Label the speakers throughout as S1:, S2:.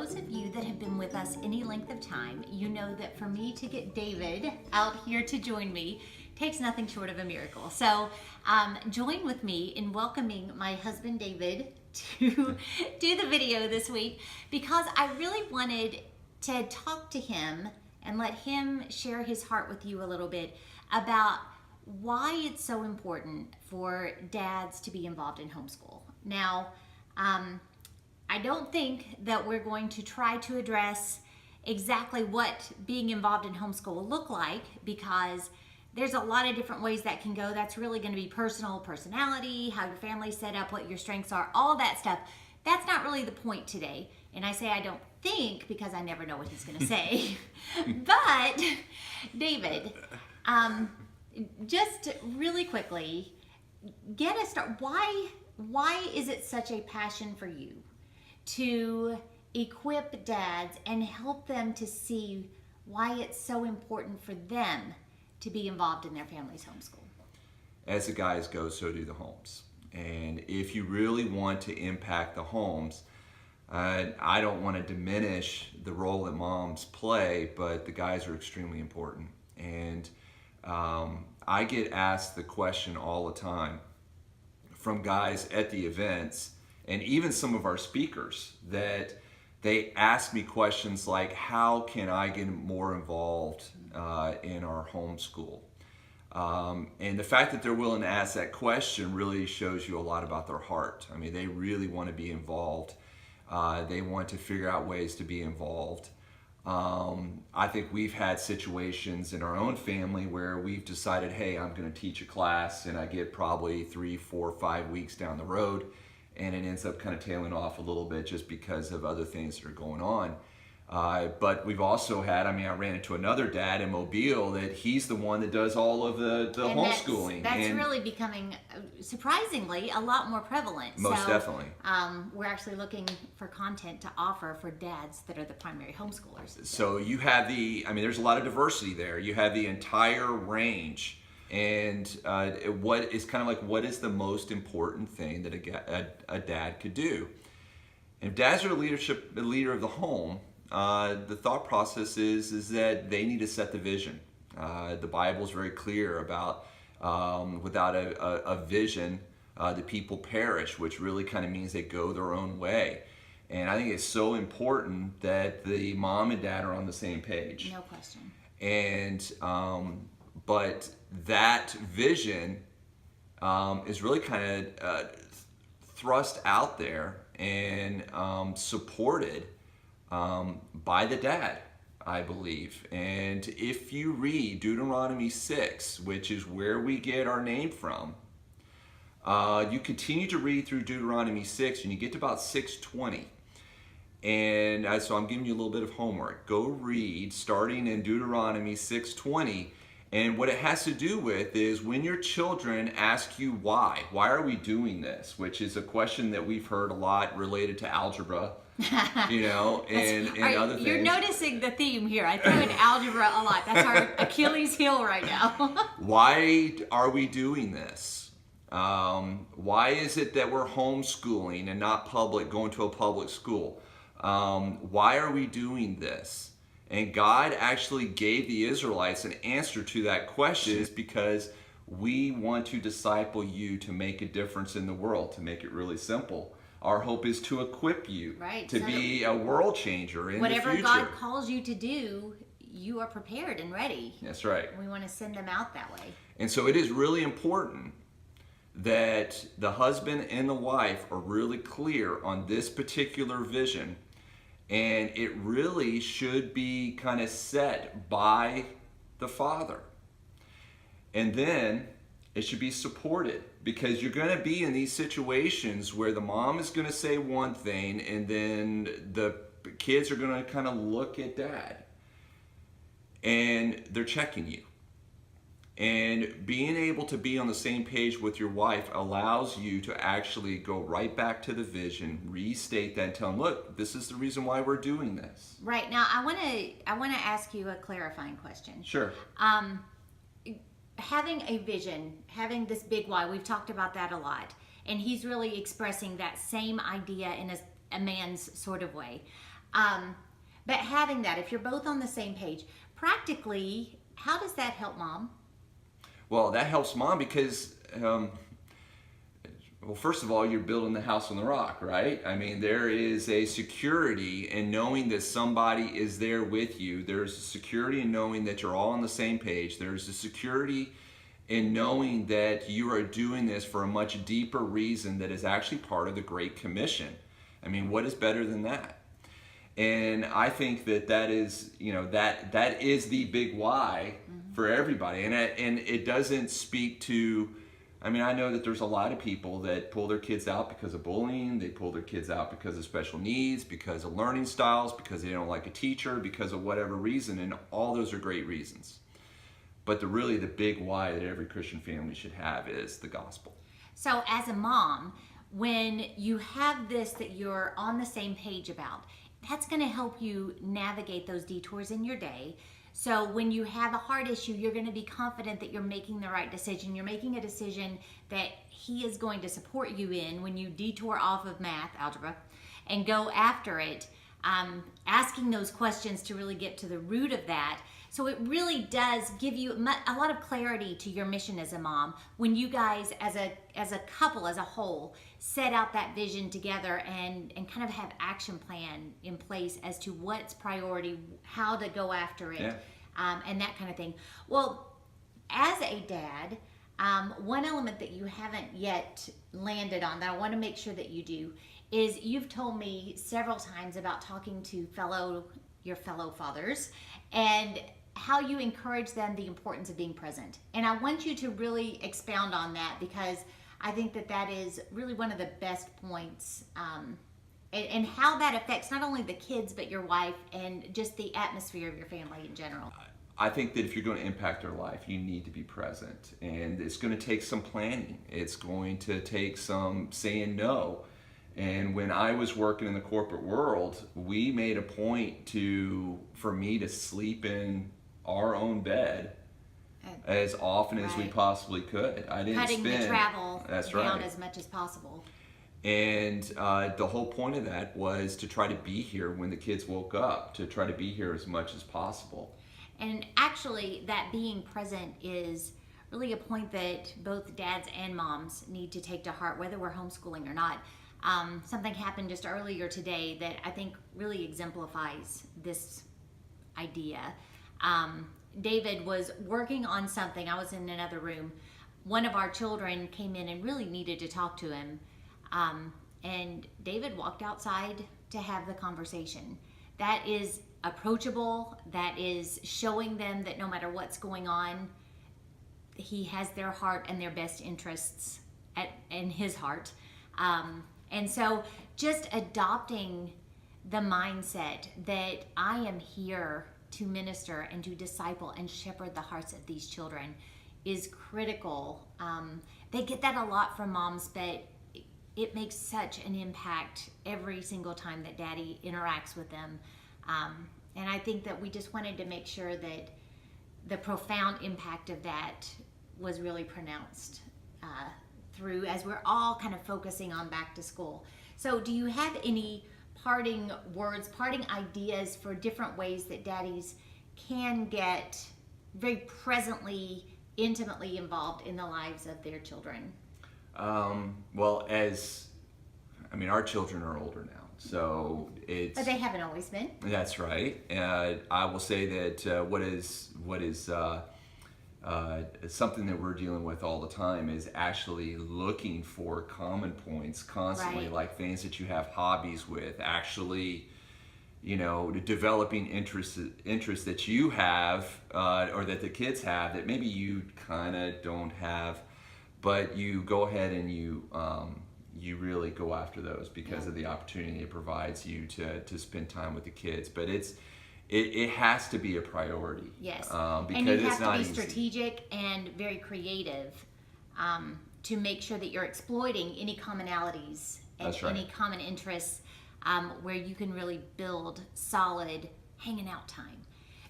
S1: those of you that have been with us any length of time, you know that for me to get David out here to join me takes nothing short of a miracle. So join with me in welcoming my husband David to do the video this week, because I really wanted to talk to him and let him share his heart with you a little bit about why it's so important for dads to be involved in homeschool. Now, I don't think that we're going to try to address exactly what being involved in homeschool will look like, because there's a lot of different ways that can go. That's really going to be personality, how your family's set up, what your strengths are, all that stuff. That's not really the point today. And I say I don't think because I never know what he's going to say. But David, just really quickly, get us started. Why is it such a passion for you to equip dads and help them to see why it's so important for them to be involved in their family's homeschool?
S2: As the guys go, so do the homes. And if you really want to impact the homes, I don't want to diminish the role that moms play, but the guys are extremely important. And I get asked the question all the time from guys at the events, and even some of our speakers, that they ask me questions like, how can I get more involved in our homeschool? And the fact that they're willing to ask that question really shows you a lot about their heart. I mean, they really want to be involved. They want to figure out ways to be involved. I think we've had situations in our own family where we've decided, hey, I'm going to teach a class, and I get probably 3, 4, 5 weeks down the road, and it ends up kind of tailing off a little bit just because of other things that are going on. But we've also had, I ran into another dad in Mobile that he's the one that does all of the homeschooling.
S1: That's really becoming, surprisingly, a lot more prevalent.
S2: Most definitely.
S1: We're actually looking for content to offer for dads that are the primary homeschoolers.
S2: So you have there's a lot of diversity there. You have the entire range. And what is the most important thing that a dad could do? And if dads are the leader of the home, the thought process is that they need to set the vision. The Bible is very clear about without a vision, the people perish, which really kind of means they go their own way. And I think it's so important that the mom and dad are on the same page.
S1: No question.
S2: And but that vision is really kind of thrust out there and supported by the dad, I believe. And if you read Deuteronomy 6, which is where we get our name from, you continue to read through Deuteronomy 6 and you get to about 6:20. And so I'm giving you a little bit of homework. Go read starting in Deuteronomy 6:20. And what it has to do with is when your children ask you why are we doing this? Which is a question that we've heard a lot related to algebra, and other things.
S1: You're noticing the theme here. I threw in algebra a lot. That's our Achilles heel right now.
S2: Why are we doing this? Why is it that we're homeschooling and not going to a public school? Why are we doing this? And God actually gave the Israelites an answer to that question, is because we want to disciple you to make a difference in the world, to make it really simple. Our hope is to equip you to be a world changer in the future.
S1: Whatever God calls you to do, you are prepared and ready.
S2: That's right.
S1: We want to send them out that way.
S2: And so it is really important that the husband and the wife are really clear on this particular vision. And it really should be kind of set by the father. And then it should be supported, because you're going to be in these situations where the mom is going to say one thing and then the kids are going to kind of look at dad and they're checking you. And being able to be on the same page with your wife allows you to actually go right back to the vision, restate that, and tell them, look, this is the reason why we're doing this.
S1: Right. Now, I want to ask you a clarifying question.
S2: Sure.
S1: Having a vision, having this big why, we've talked about that a lot. And he's really expressing that same idea in a man's sort of way. But having that, if you're both on the same page, practically, how does that help mom?
S2: Well, that helps mom because, well, first of all, you're building the house on the rock, right? I mean, there is a security in knowing that somebody is there with you. There's a security in knowing that you're all on the same page. There's a security in knowing that you are doing this for a much deeper reason that is actually part of the Great Commission. I mean, what is better than that? And I think that is, that is the big why for everybody. And it doesn't speak to, I mean, I know that there's a lot of people that pull their kids out because of bullying. They pull their kids out because of special needs, because of learning styles, because they don't like a teacher, because of whatever reason. And all those are great reasons. But really the big why that every Christian family should have is the gospel.
S1: So as a mom, when you have this that you're on the same page about, that's going to help you navigate those detours in your day. So when you have a hard issue, you're going to be confident that you're making the right decision. You're making a decision that he is going to support you in when you detour off of math, algebra, and go after it, asking those questions to really get to the root of that. So it really does give you a lot of clarity to your mission as a mom when you guys as a couple, as a whole, set out that vision together and kind of have action plan in place as to what's priority, how to go after it, and that kind of thing. Well, as a dad, one element that you haven't yet landed on that I want to make sure that you do is you've told me several times about talking to your fellow fathers and how you encourage them the importance of being present. And I want you to really expound on that because I think that is really one of the best points and how that affects not only the kids but your wife and just the atmosphere of your family in general.
S2: I think that if you're going to impact their life, you need to be present. And it's going to take some planning. It's going to take some saying no. And when I was working in the corporate world, we made a point for me to sleep in our own bed as often as we possibly could. I didn't
S1: cutting the travel down as much as possible.
S2: And the whole point of that was to try to be here when the kids woke up, to try to be here as much as possible.
S1: And actually, that being present is really a point that both dads and moms need to take to heart, whether we're homeschooling or not. Something happened just earlier today that I think really exemplifies this idea. David was working on something. I was in another room. One of our children came in and really needed to talk to him. And David walked outside to have the conversation. That is approachable. That is showing them that no matter what's going on, he has their heart and their best interests in his heart. And so just adopting the mindset that I am here to minister and to disciple and shepherd the hearts of these children is critical. They get that a lot from moms, but it makes such an impact every single time that daddy interacts with them. And I think that we just wanted to make sure that the profound impact of that was really pronounced through as we're all kind of focusing on back to school. So do you have any parting words, parting ideas for different ways that daddies can get very presently, intimately involved in the lives of their children?
S2: Well, our children are older now, so it's...
S1: But they haven't always been.
S2: That's right. I will say that what is something that we're dealing with all the time is actually looking for common points constantly, like things that you have hobbies with, actually, developing interests that you have or that the kids have that maybe you kind of don't have, but you go ahead and you really go after those because of the opportunity it provides you to spend time with the kids. But it has to be a priority.
S1: Yes,
S2: because
S1: and you have
S2: it's not
S1: to be
S2: easy.
S1: strategic and very creative to make sure that you're exploiting any commonalities and any common interests where you can really build solid hanging out time.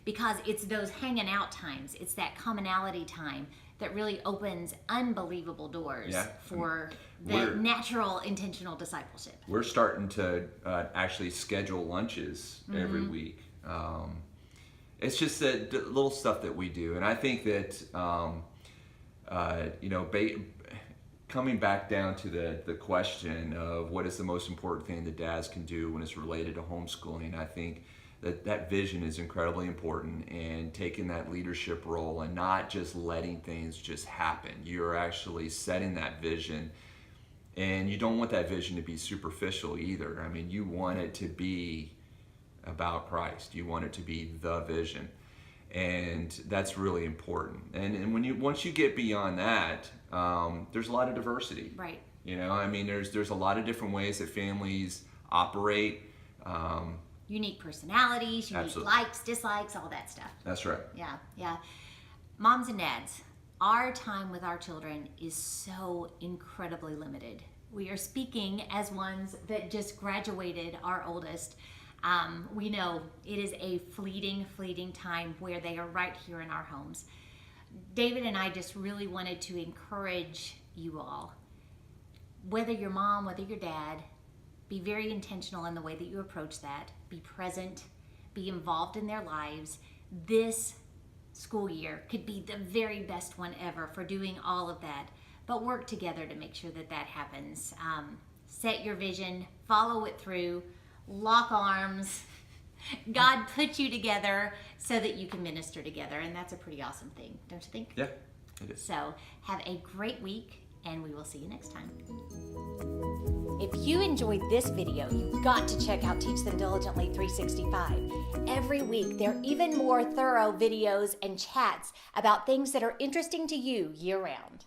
S1: Because it's those hanging out times, it's that commonality time that really opens unbelievable doors
S2: Yeah.
S1: for the
S2: We're-
S1: natural intentional discipleship.
S2: We're starting to actually schedule lunches every week. It's just that little stuff that we do, and I think that coming back down to the question of what is the most important thing that dads can do when it's related to homeschooling, I think that vision is incredibly important, and taking that leadership role and not just letting things just happen. You're actually setting that vision, and you don't want that vision to be superficial either. I mean, you want it to be about Christ. You want it to be the vision, and that's really important. And once you get beyond that, there's a lot of diversity.
S1: Right.
S2: I mean, there's a lot of different ways that families operate.
S1: Unique personalities, unique
S2: Absolutely.
S1: likes, dislikes, all that stuff.
S2: That's right.
S1: Yeah. Moms and dads, our time with our children is so incredibly limited. We are speaking as ones that just graduated our oldest. We know it is a fleeting time where they are right here in our homes. David and I just really wanted to encourage you all, whether you're mom, whether you're dad, be very intentional in the way that you approach that. Be present, be involved in their lives. This school year could be the very best one ever for doing all of that, but work together to make sure that happens. Set your vision, follow it through, lock arms. God put you together so that you can minister together, and that's a pretty awesome thing, don't you think?
S2: Yeah, it is.
S1: So have a great week, and we will see you next time. If you enjoyed this video, you've got to check out Teach Them Diligently 365. Every week, there are even more thorough videos and chats about things that are interesting to you year-round.